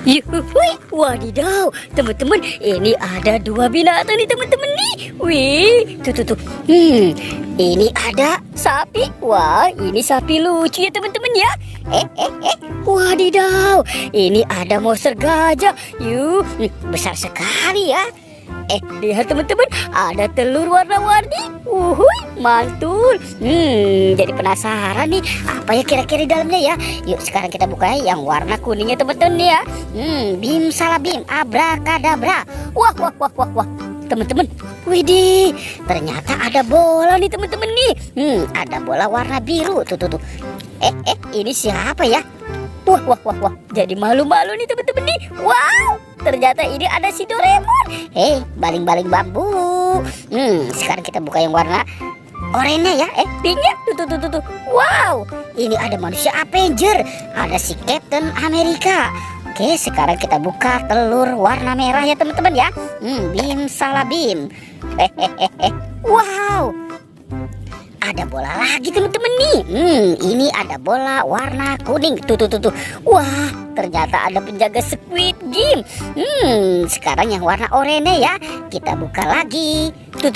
Yuhui, wadidaw, teman-teman, ini ada dua binatang nih teman-teman nih. Wih, tuh. Ini ada sapi. Wah, ini sapi lucu ya teman-teman ya. Wadidaw, ini ada monster gajah. Yuh, besar sekali ya. Lihat teman-teman, ada telur warna-warni. Uhuy, mantul. Jadi penasaran nih, apa ya kira-kira di dalamnya ya. Yuk sekarang kita buka yang warna kuningnya teman-teman ya. Bim salah bim, abrakadabra. Wah. Teman-teman, widih, ternyata ada bola nih teman-teman nih. Ada bola warna biru. Tuh. Ini siapa ya? Wah. Jadi malu-malu nih teman-teman nih. Wow, ternyata ini ada si Doraemon. Baling-baling bambu. Sekarang kita buka yang warna oranye ya. Pinknya. Tuh. Wow, ini ada manusia Avenger. Ada si Captain America. Oke, sekarang kita buka telur warna merah ya teman-teman ya. Bim salah bim. Wow, ada bola lagi teman-teman nih. Ini ada bola warna kuning. Tuh. Wah, ternyata ada penjaga Squid Game. Sekarang yang warna oranye ya. Kita buka lagi. Tuh.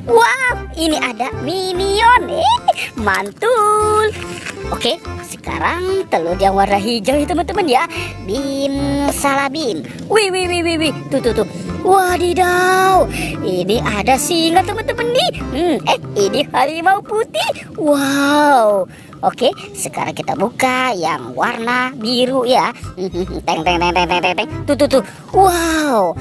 Wow, ini ada Minion. Mantul. Oke, sekarang telur yang warna hijau ya teman-teman ya. Bim salah bim. Wih. Tuh. Wadidaw, ini ada singa teman-teman nih. Ini harimau putih. Wow. Oke, sekarang kita buka yang warna biru ya. Teng. Tuh. Wow.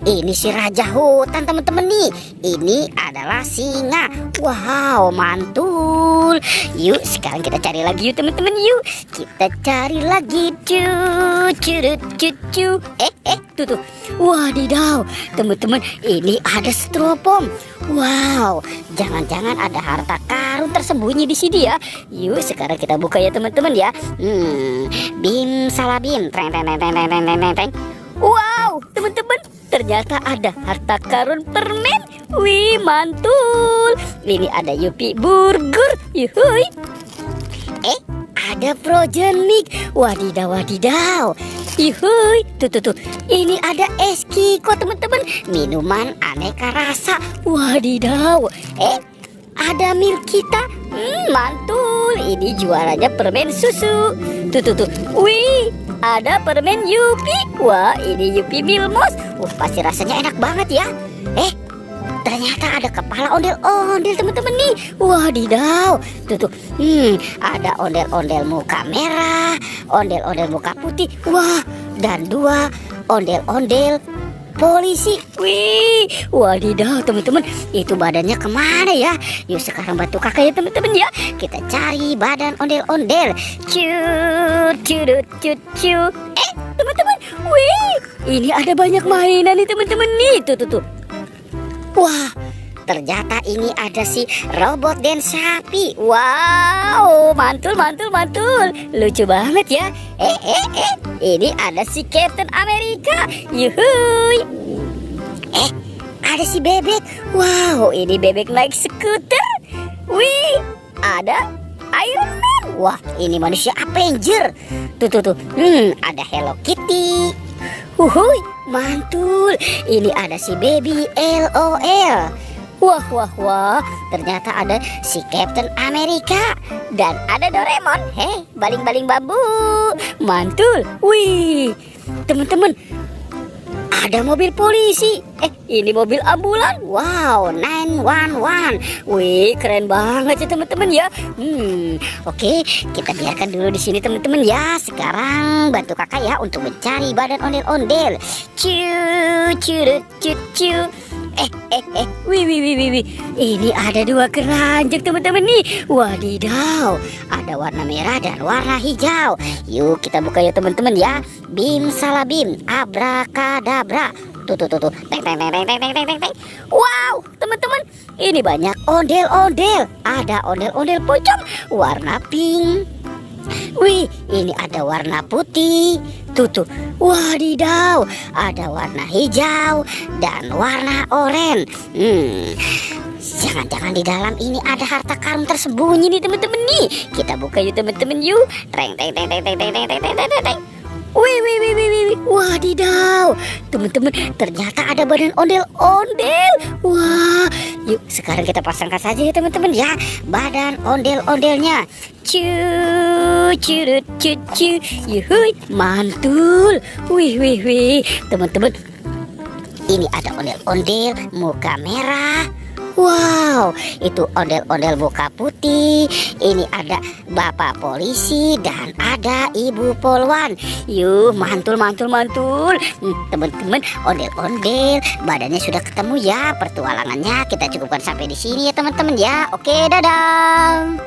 Ini si raja hutan teman-teman nih. Ini adalah singa. Wow, mantul. Yuk sekarang kita cari lagi yuk teman-teman yuk. Kita cari lagi. Tuh. Wadidaw, teman-teman, ini ada stropom. Wow, jangan-jangan ada harta karun tersembunyi di sini ya. Yuk sekarang kita buka ya teman-teman ya. Bim salah bim. Teng. Wow, teman-teman, ternyata ada harta karun permen. Wih, mantul. Ini ada Yupi Burger. Yuhui. Ada Frozen Mix. Wadidaw. Yuhui. Tuh. Ini ada es Kiko teman-teman. Minuman aneka rasa. Wadidaw. Ada milk kita. Mantul. Ini jualannya permen susu. Tuh. Wih, ada permen Yupi. Wah, ini Yupi Milmos. Pasti rasanya enak banget ya. Ternyata ada kepala ondel-ondel teman-teman nih. Wadidaw. Tuh. Ada ondel-ondel muka merah, ondel-ondel muka putih. Wah, dan dua ondel-ondel polisi. Wih, wadidaw teman-teman, itu badannya kemana ya? Yuk sekarang bantu kakak ya teman-teman ya. Kita cari badan ondel-ondel. Cut. Teman-teman, wih, ini ada banyak mainan nih teman-teman nih. Tuh. Wah, ternyata ini ada si robot dan sapi. Wow, mantul. Lucu banget ya. Ini ada si Captain America. Yuhui. Ada si bebek. Wow, ini bebek naik skuter. Wih, ada Iron Man. Wah, ini manusia Avenger. Tuh. Ada Hello Kitty. Wuhui, mantul. Ini ada si baby LOL. Wah, ternyata ada si Captain America dan ada Doraemon. Baling-baling bambu. Mantul. Wih, teman-teman, ada mobil polisi. Ini mobil ambulan. Wow, 911. Wih, keren banget ya teman-teman ya. Oke, kita biarkan dulu di sini teman-teman ya. Sekarang bantu kakak ya untuk mencari badan ondel-ondel. Cu. Wih. Ini ada dua keranjang teman-teman nih. Wadidaw, ada warna merah dan warna hijau. Yuk kita buka ya teman-teman ya. Bim salah bim, abrakadabra. Tuh. Teng. Wow, teman-teman, ini banyak ondel-ondel. Ada ondel-ondel pocong warna pink. Wih, ini ada warna putih. Tuh. Wadidaw, ada warna hijau dan warna oranye. Jangan-jangan di dalam ini ada harta karun tersembunyi nih teman-teman nih. Kita buka yuk teman-teman yuk. Teng. Wih, wih, wih, wih, wih. Wadidaw, teman-teman, ternyata ada badan ondel-ondel. Wah, yuk sekarang kita pasangkan saja ya teman-teman ya, badan ondel-ondelnya. Curut, cucu, yuhui, mantul. Wih, wih, wih, teman-teman. Ini ada ondel-ondel muka merah. Wow, itu ondel-ondel muka putih. Ini ada bapak polisi dan ada ibu polwan. Yuk, mantul, mantul, mantul. Teman-teman, ondel-ondel badannya sudah ketemu ya. Pertualangannya kita cukupkan sampai di sini ya teman-teman ya. Oke, dadah.